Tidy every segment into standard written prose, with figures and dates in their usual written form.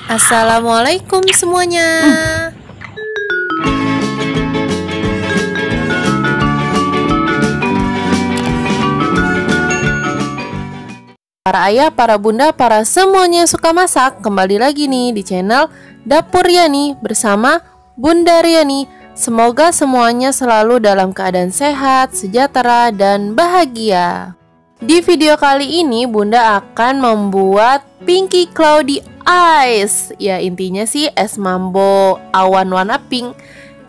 Assalamualaikum semuanya. Para ayah, para bunda, para semuanya suka masak, kembali lagi nih di channel Dapur Riani bersama Bunda Riani. Semoga semuanya selalu dalam keadaan sehat, sejahtera, dan bahagia. Di video kali ini Bunda akan membuat Pinky Cloudy Ice. Ya, intinya sih es mambo awan warna pink.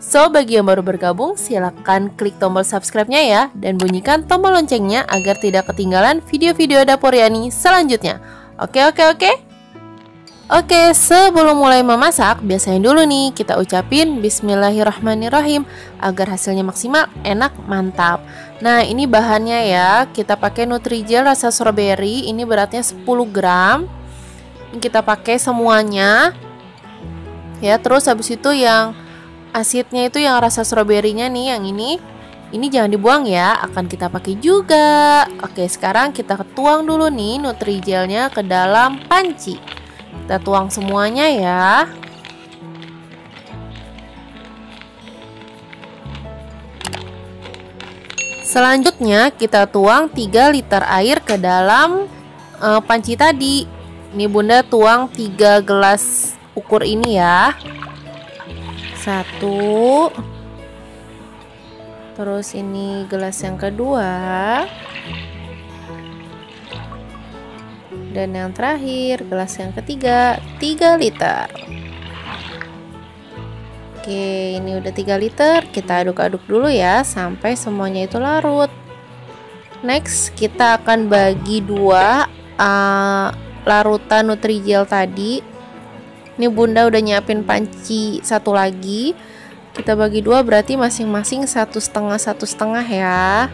So, bagi yang baru bergabung, silakan klik tombol subscribe-nya ya, dan bunyikan tombol loncengnya agar tidak ketinggalan video-video Dapur Riani selanjutnya. Oke. Oke, sebelum mulai memasak, biasain dulu nih kita ucapin Bismillahirrahmanirrahim agar hasilnya maksimal, enak, mantap. Nah, ini bahannya ya, kita pakai Nutrijel rasa strawberry, ini beratnya 10 gram. Ini kita pakai semuanya. Ya, terus habis itu yang asidnya itu yang rasa stroberinya nih, yang ini jangan dibuang ya, akan kita pakai juga. Oke, sekarang kita tuang dulu nih Nutrijelnya ke dalam panci. Kita tuang semuanya ya. Selanjutnya kita tuang 3 liter air ke dalam panci tadi. Ini Bunda tuang 3 gelas ukur ini ya. 1, terus ini gelas yang kedua, dan yang terakhir gelas yang ketiga 3 liter. Oke, ini udah 3 liter, kita aduk-aduk dulu ya sampai semuanya itu larut. Next, kita akan bagi 2 larutan Nutrijel tadi. Ini Bunda udah nyiapin panci satu lagi. Kita bagi 2, berarti masing-masing 1,5 ya.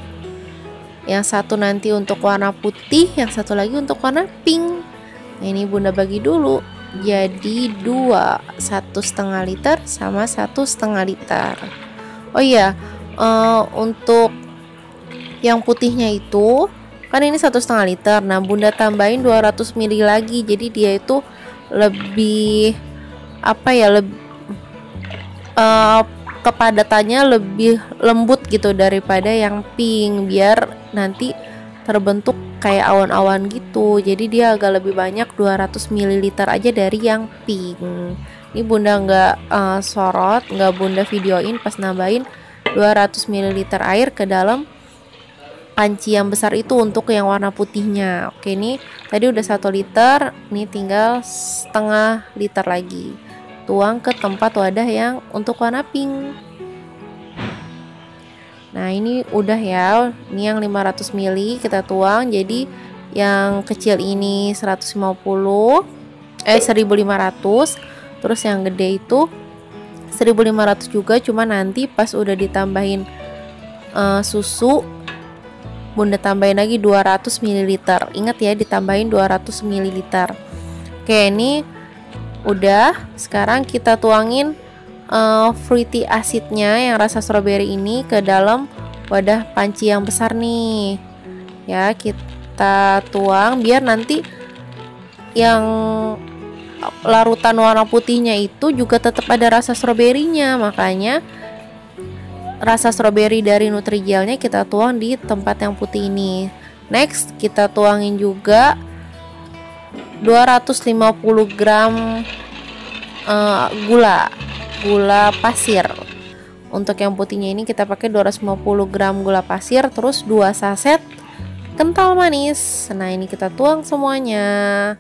Yang satu nanti untuk warna putih, yang satu lagi untuk warna pink. Nah, ini Bunda bagi dulu. Jadi 2, 1,5 liter sama 1,5 liter. Oh iya, untuk yang putihnya itu kan ini 1,5 liter. Nah, Bunda tambahin 200 ml lagi. Jadi dia itu lebih kepadatannya lebih lembut gitu daripada yang pink, biar nanti terbentuk kayak awan-awan gitu. Jadi dia agak lebih banyak, 200 ml aja dari yang pink. Ini Bunda nggak sorot, nggak Bunda videoin pas nambahin 200 ml air ke dalam panci yang besar itu untuk yang warna putihnya. Oke, ini tadi udah 1 liter, nih tinggal 1,5 liter lagi. Tuang ke tempat wadah yang untuk warna pink. Nah, ini udah ya. Ini yang 500 ml kita tuang. Jadi yang kecil ini 1500, terus yang gede itu 1500 juga, cuma nanti pas udah ditambahin susu Bunda tambahin lagi 200 ml. Ingat ya, ditambahin 200 ml. Oke, ini udah. Sekarang kita tuangin fruity acidnya yang rasa strawberry ini ke dalam wadah panci yang besar nih. Ya, kita tuang biar nanti yang larutan warna putihnya itu juga tetap ada rasa stroberinya. Makanya rasa stroberi dari Nutrijelnya kita tuang di tempat yang putih ini. Next, kita tuangin juga 250 gram gula pasir. Untuk yang putihnya ini kita pakai 250 gram gula pasir, terus 2 saset kental manis. Nah, ini kita tuang semuanya.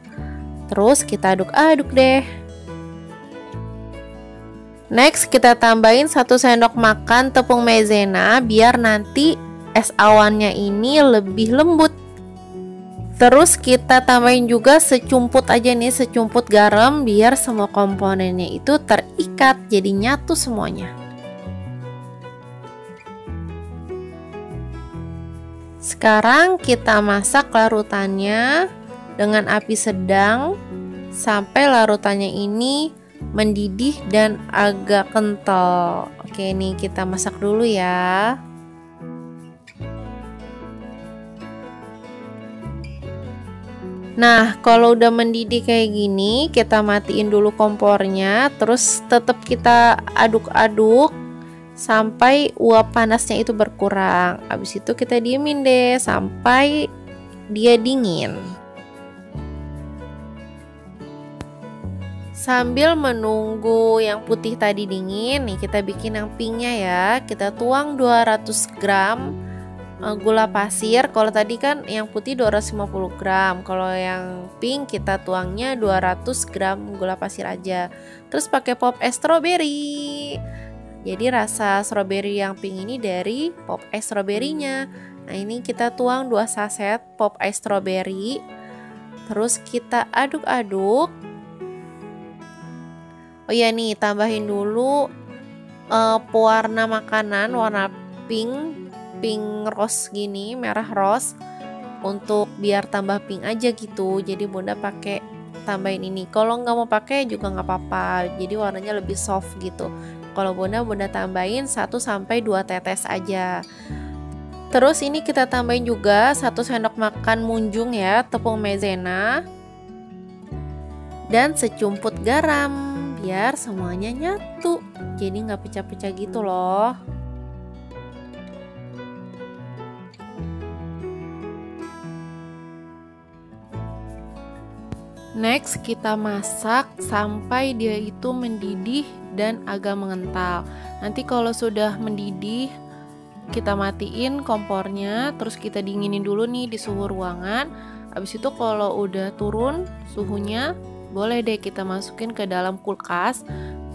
Terus kita aduk-aduk deh. Next, kita tambahin 1 sendok makan tepung maizena biar nanti es awannya ini lebih lembut. Terus kita tambahin juga secumput aja nih, secumput garam biar semua komponennya itu terikat, jadi nyatu semuanya. Sekarang kita masak larutannya dengan api sedang sampai larutannya ini mendidih dan agak kental. Oke, nih kita masak dulu ya. Nah, kalau udah mendidih kayak gini, kita matiin dulu kompornya, terus tetap kita aduk-aduk sampai uap panasnya itu berkurang. Habis itu kita diemin deh sampai dia dingin. Sambil menunggu yang putih tadi dingin, nih kita bikin yang pinknya ya. Kita tuang 200 gram gula pasir. Kalau tadi kan yang putih 250 gram, kalau yang pink kita tuangnya 200 gram gula pasir aja. Terus pakai pop es strawberry. Jadi rasa strawberry yang pink ini dari pop es strawberry-nya. Nah, ini kita tuang 2 saset pop es strawberry. Terus kita aduk-aduk. Oh iya nih, tambahin dulu pewarna makanan warna pink rose gini, merah rose, untuk biar tambah pink aja gitu. Jadi Bunda pakai tambahin ini. Kalau nggak mau pakai juga nggak apa-apa. Jadi warnanya lebih soft gitu. Kalau Bunda tambahin 1-2 tetes aja. Terus ini kita tambahin juga 1 sendok makan munjung ya, tepung maizena, dan secumput garam biar semuanya nyatu. Jadi nggak pecah-pecah gitu loh. Next, kita masak sampai dia itu mendidih dan agak mengental. Nanti kalau sudah mendidih, kita matiin kompornya, terus kita dinginin dulu nih di suhu ruangan. Habis itu kalau udah turun suhunya, boleh deh kita masukin ke dalam kulkas.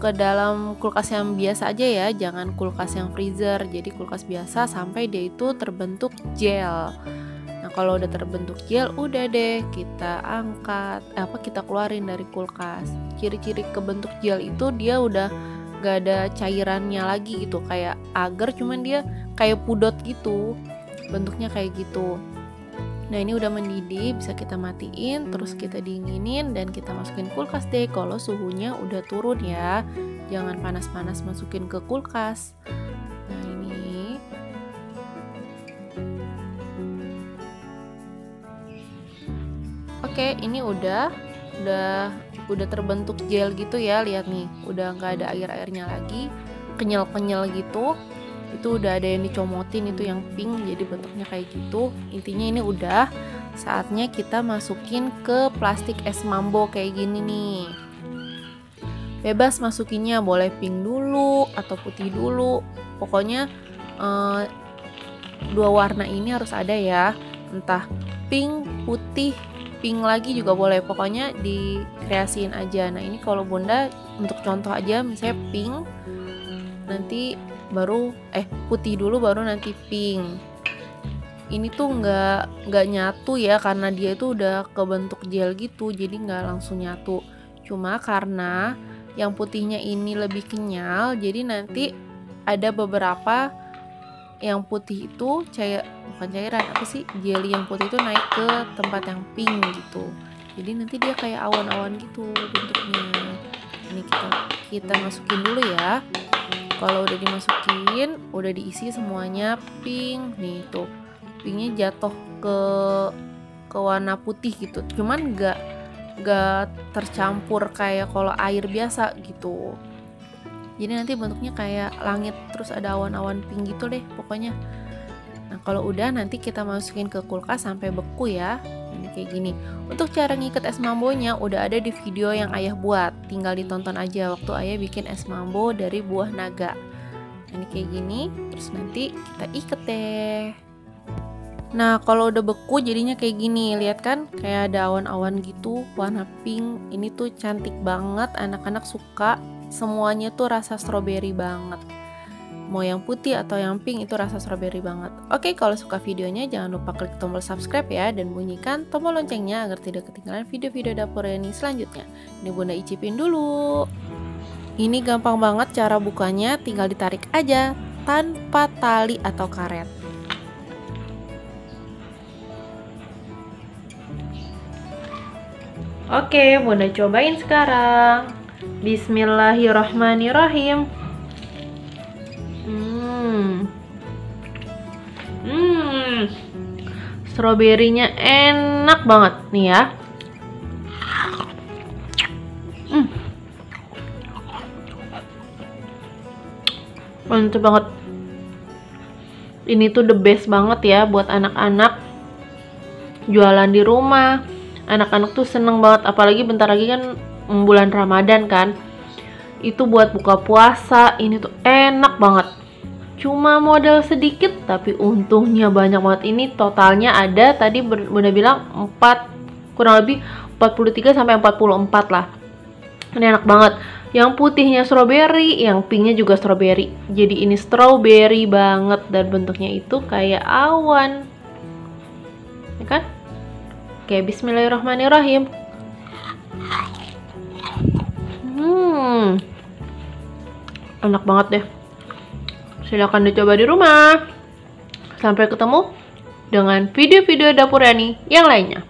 Ke dalam kulkas yang biasa aja ya, jangan kulkas yang freezer. Jadi kulkas biasa sampai dia itu terbentuk gel. Nah, kalau udah terbentuk gel, udah deh kita angkat, kita keluarin dari kulkas. Ciri-ciri kebentuk gel itu dia udah gak ada cairannya lagi gitu, kayak agar, cuman dia kayak pudot gitu, bentuknya kayak gitu. Nah, ini udah mendidih, bisa kita matiin, terus kita dinginin dan kita masukin kulkas deh. Kalau suhunya udah turun ya, jangan panas-panas masukin ke kulkas. Nah, ini oke, ini udah terbentuk gel gitu ya, lihat nih, udah nggak ada air-airnya lagi, kenyal-kenyal gitu. Itu udah ada yang dicomotin, itu yang pink, jadi bentuknya kayak gitu. Intinya ini udah saatnya kita masukin ke plastik es mambo kayak gini nih. Bebas masukinnya, boleh pink dulu atau putih dulu, pokoknya 2 warna ini harus ada ya, entah pink, putih, pink lagi juga boleh, pokoknya dikreasiin aja. Nah, ini kalau Bunda untuk contoh aja, misalnya pink, nanti baru putih dulu baru nanti pink. Ini tuh nggak nyatu ya, karena dia itu udah kebentuk gel gitu, jadi nggak langsung nyatu. Cuma karena yang putihnya ini lebih kenyal, jadi nanti ada beberapa yang putih itu bukan cairan, jelly yang putih itu naik ke tempat yang pink gitu. Jadi nanti dia kayak awan-awan gitu bentuknya. Ini kita masukin dulu ya. Kalau udah dimasukin, udah diisi semuanya pink nih, tuh pinknya jatuh ke warna putih gitu, cuman nggak tercampur kayak kalau air biasa gitu. Jadi nanti bentuknya kayak langit, terus ada awan-awan pink gitu deh pokoknya. Nah, kalau udah nanti kita masukin ke kulkas sampai beku ya. Ini kayak gini. Untuk cara ngikat es mambonya udah ada di video yang Ayah buat, tinggal ditonton aja waktu Ayah bikin es mambo dari buah naga. Ini kayak gini, terus nanti kita ikat deh. Nah, kalau udah beku jadinya kayak gini, lihat kan, kayak ada awan-awan gitu, warna pink. Ini tuh cantik banget, anak-anak suka. Semuanya tuh rasa stroberi banget. Mau yang putih atau yang pink itu rasa strawberry banget. Oke, kalau suka videonya jangan lupa klik tombol subscribe ya, dan bunyikan tombol loncengnya agar tidak ketinggalan video-video dapur Riani selanjutnya. Ini Bunda icipin dulu. Ini gampang banget cara bukanya, tinggal ditarik aja tanpa tali atau karet. Oke, Bunda cobain sekarang. Bismillahirrahmanirrahim. Stroberinya enak banget nih ya. Mantap banget. Ini tuh the best banget ya buat anak-anak jualan di rumah. Anak-anak tuh seneng banget, apalagi bentar lagi kan bulan Ramadan kan. Itu buat buka puasa, ini tuh enak banget. Cuma modal sedikit tapi untungnya banyak banget. Ini totalnya ada tadi Bunda bilang 4, kurang lebih 43 sampai 44 lah. Ini enak banget. Yang putihnya strawberry, yang pinknya juga strawberry. Jadi ini strawberry banget dan bentuknya itu kayak awan. Ya kan? Oke, bismillahirrahmanirrahim. Enak banget deh. Silahkan dicoba di rumah. Sampai ketemu dengan video-video Dapur Yani yang lainnya.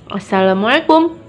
Assalamualaikum.